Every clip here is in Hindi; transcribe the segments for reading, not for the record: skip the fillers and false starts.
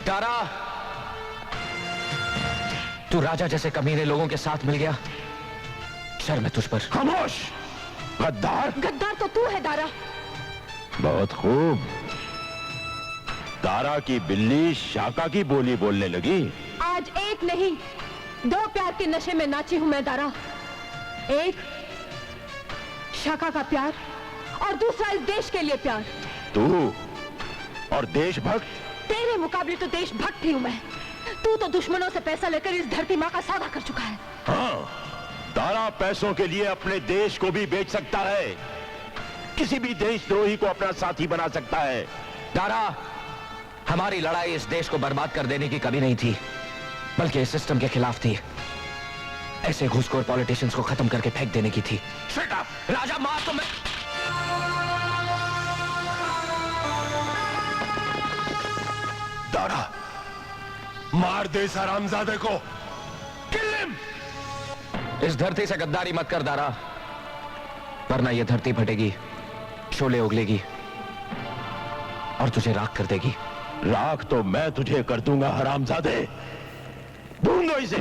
दारा, तू राजा जैसे कमीने लोगों के साथ मिल गया। शर्म है तुझ पर। खामोश गद्दार। गद्दार तो तू है दारा। बहुत खूब। दारा की बिल्ली शाका की बोली बोलने लगी। आज एक नहीं 2 प्यार के नशे में नाची हूं मैं दारा। एक शाका का प्यार और दूसरा इस देश के लिए प्यार। तू और देशभक्त? तेरे मुकाबले तो देशभक्त ही हूं मैं। तू तो दुश्मनों से पैसा लेकर इस धरती माँ का सौदा कर चुका है। हाँ, दारा पैसों के लिए अपने देश को भी बेच सकता है, किसी भी देशद्रोही को अपना साथी बना सकता है। दारा, हमारी लड़ाई इस देश को बर्बाद कर देने की कभी नहीं थी, बल्कि इस सिस्टम के खिलाफ थी। ऐसे घूसखोर पॉलिटिशियंस को खत्म करके फेंक देने की थी। Shut up! राजा मार तो मैं। दारा, मार दे इस हरामजादे को। Kill him! इस धरती से गद्दारी मत कर दारा, वरना यह धरती फटेगी, शोले उगलेगी और तुझे राख कर देगी। राख तो मैं तुझे कर दूंगा हरामजादे। ढूंढो इसे।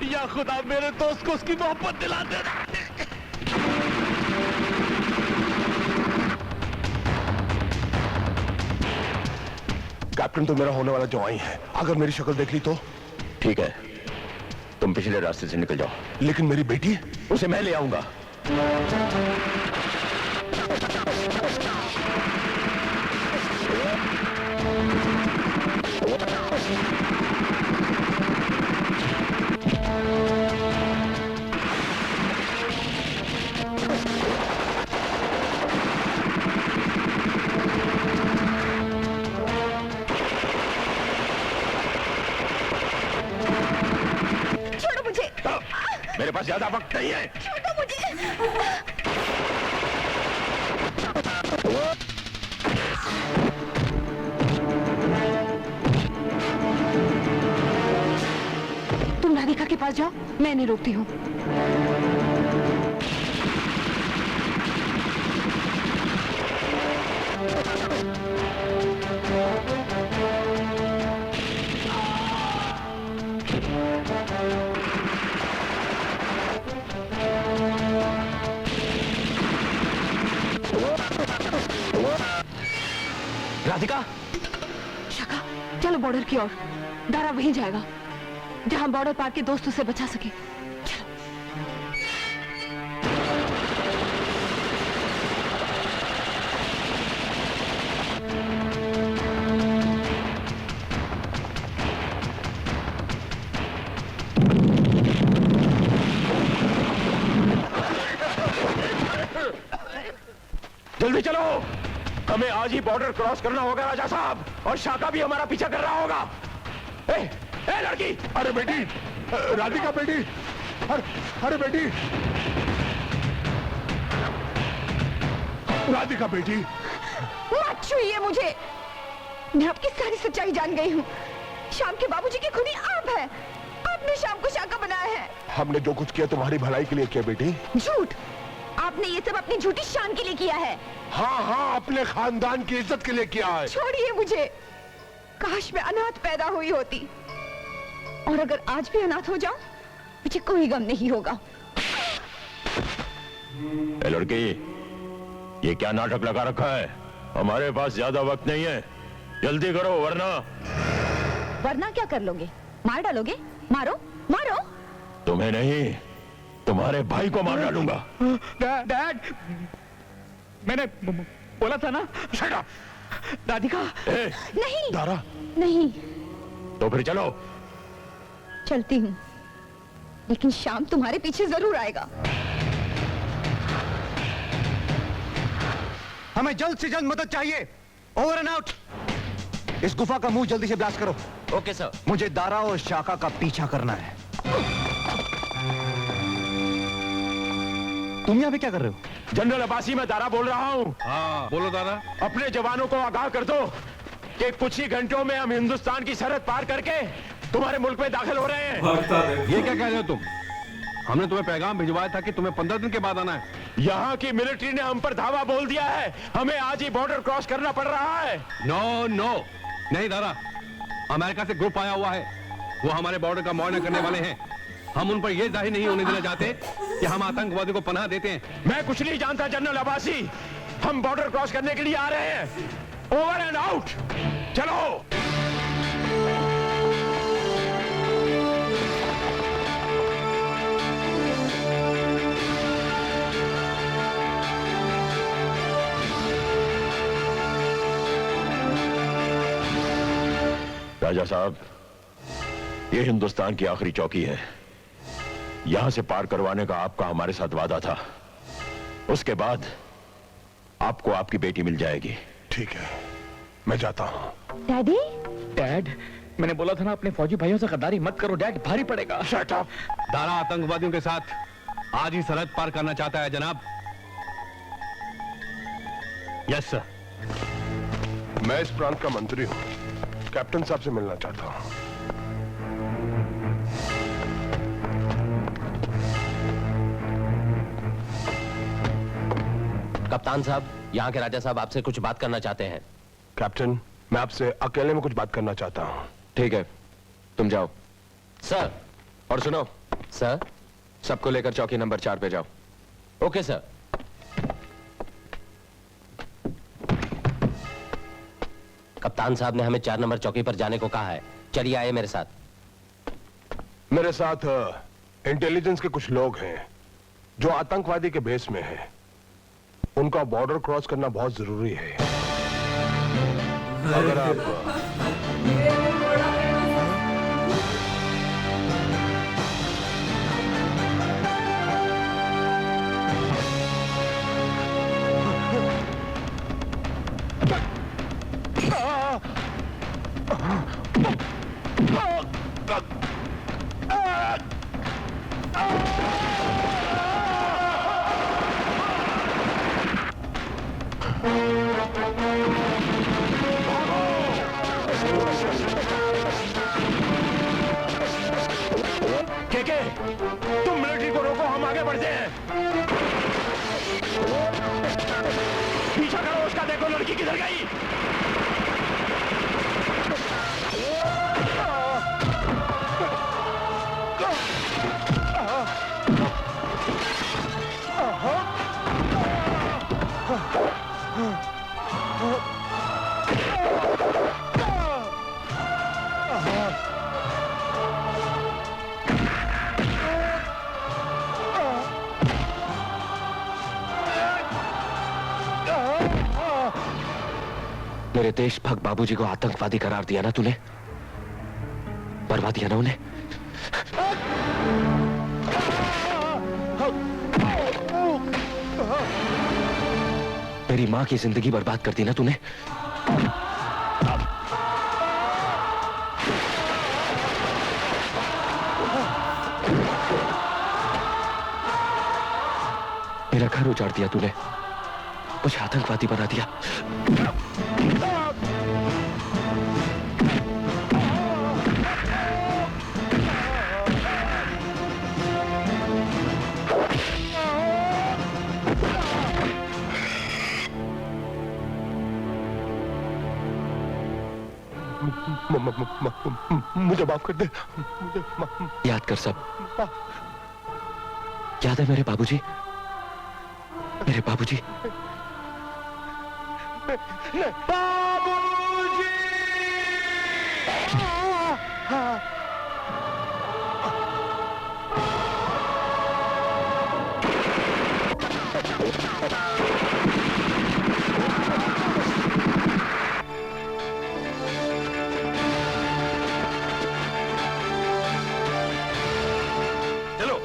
या खुदा, मेरे दोस्त को उसकी मोहब्बत दिला देना। कैप्टन तो मेरा होने वाला जवाई है, अगर मेरी शक्ल देख ली तो? ठीक है, तुम पिछले रास्ते से निकल जाओ। लेकिन मेरी बेटी? उसे मैं ले आऊंगा। मेरे पास ज्यादा वक्त नहीं है। छोड़ो मुझे। तुम राधिका के पास जाओ, मैं नहीं रोकती हूँ। राधिका, शाका, चलो बॉर्डर की ओर। दारा वहीं जाएगा जहां बॉर्डर पार के दोस्त उसे बचा सके। चलो। जल्दी चलो, हमें आज ही बॉर्डर क्रॉस करना होगा राजा साहब, और शाका भी हमारा पीछा कर रहा होगा। ए लड़की! अरे बेटी, राधिका बेटी, अरे बेटी, राधिका बेटी। मत छुइए मुझे, मैं आपकी सारी सच्चाई जान गई हूँ। शाम के बाबूजी की खुदी आप है। आपने शाम को शाका बनाया है। हमने जो कुछ किया तुम्हारी भलाई के लिए किया बेटी। झूठ! आपने ये सब अपनी झूठी शान के लिए किया है। हाँ, अपने खानदान की इज्जत के लिए किया है। छोड़िए मुझे, काश मैं अनाथ पैदा हुई होती, और अगर आज भी अनाथ हो जाऊं, मुझे कोई गम नहीं होगा। ए लड़की, ये क्या नाटक लगा रखा है? हमारे पास ज्यादा वक्त नहीं है, जल्दी करो वरना क्या कर लोगे? मार डालोगे? मारो मारो। तुम्हें नहीं, तुम्हारे भाई को मार डालूंगा। डैड, मैंने बोला था ना। Shut up! राधिका। नहीं दारा, नहीं। तो फिर चलो। चलती हूँ, लेकिन शाम तुम्हारे पीछे जरूर आएगा। हमें जल्द से जल्द मदद चाहिए। Over and out. इस गुफा का मुंह जल्दी से ब्लास्ट करो। Okay sir. मुझे दारा और शाका का पीछा करना है। तुम यहाँ पे क्या कर रहे हो? जनरल अब्बासी, मैं दारा बोल रहा हूँ। हाँ बोलो दादा। अपने जवानों को आगाह कर दो कि कुछ ही घंटों में हम हिंदुस्तान की सरहद पार करके तुम्हारे मुल्क में दाखिल हो रहे हैं। ये क्या कह रहे हो तुम? हमने तुम्हें पैगाम भिजवाया था कि तुम्हें 15 दिन के बाद आना है। यहाँ की मिलिट्री ने हम पर धावा बोल दिया है, हमें आज ही बॉर्डर क्रॉस करना पड़ रहा है। नो नो नहीं दादा, अमेरिका से ग्रुप आया हुआ है, वो हमारे बॉर्डर का मुआयना करने वाले हैं। हम उन पर यह जाहिर नहीं होने देना चाहते कि हम आतंकवादियों को पनाह देते हैं। मैं कुछ नहीं जानता जनरल अब्बासी, हम बॉर्डर क्रॉस करने के लिए आ रहे हैं। ओवर एंड आउट, चलो। राजा साहब, ये हिंदुस्तान की आखिरी चौकी है। यहां से पार करवाने का आपका हमारे साथ वादा था। उसके बाद आपको आपकी बेटी मिल जाएगी। ठीक है, मैं जाता हूं। डैडी, डैड, मैंने बोला था ना अपने फौजी भाइयों से गद्दारी मत करो डैड, भारी पड़ेगा। Shut up. दारा आतंकवादियों के साथ आज ही सरहद पार करना चाहता है जनाब। Yes sir. मैं इस प्रांत का मंत्री हूं, कैप्टन साहब से मिलना चाहता हूं। कप्तान साहब, यहाँ के राजा साहब आपसे कुछ बात करना चाहते हैं। कैप्टन, मैं आपसे अकेले में कुछ बात करना चाहता हूं। ठीक है, तुम जाओ। सर। और सुनो सर। सबको लेकर चौकी नंबर 4 पे जाओ। Okay sir. कप्तान साहब ने हमें 4 नंबर चौकी पर जाने को कहा है। चलिए आइए मेरे साथ। मेरे साथ इंटेलिजेंस के कुछ लोग हैं जो आतंकवादी के बेस में हैं। उनका बॉर्डर क्रॉस करना बहुत जरूरी है। अगर आप के तुम मिलिट्री को रोको, हम आगे बढ़ते हैं। पीछा करो उसका, देखो लड़की किधर गई। मेरे देशभक्त बाबूजी को आतंकवादी करार दिया ना तूने, मरवा दिया ना उन्हें। मेरी मां की जिंदगी बर्बाद कर दी ना तूने। मेरा घर उजाड़ दिया तूने, मुझे आतंकवादी बना दिया। मुझे माफ कर दे। याद कर सब, याद है मेरे बाबूजी, मेरे बाबूजी। चलो।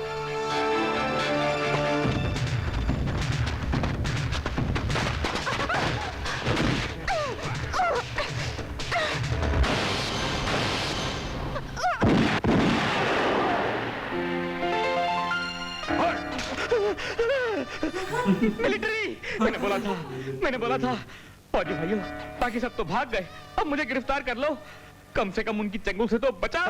मिलिट्री। मैंने बोला था फौजी भाइयों, बाकी सब तो भाग गए, अब मुझे गिरफ्तार कर लो, कम से कम उनकी चंगुल से तो बचा।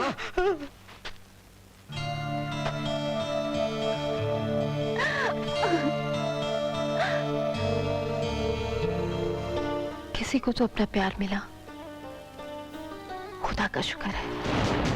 किसी को तो अपना प्यार मिला, खुदा का शुक्र है।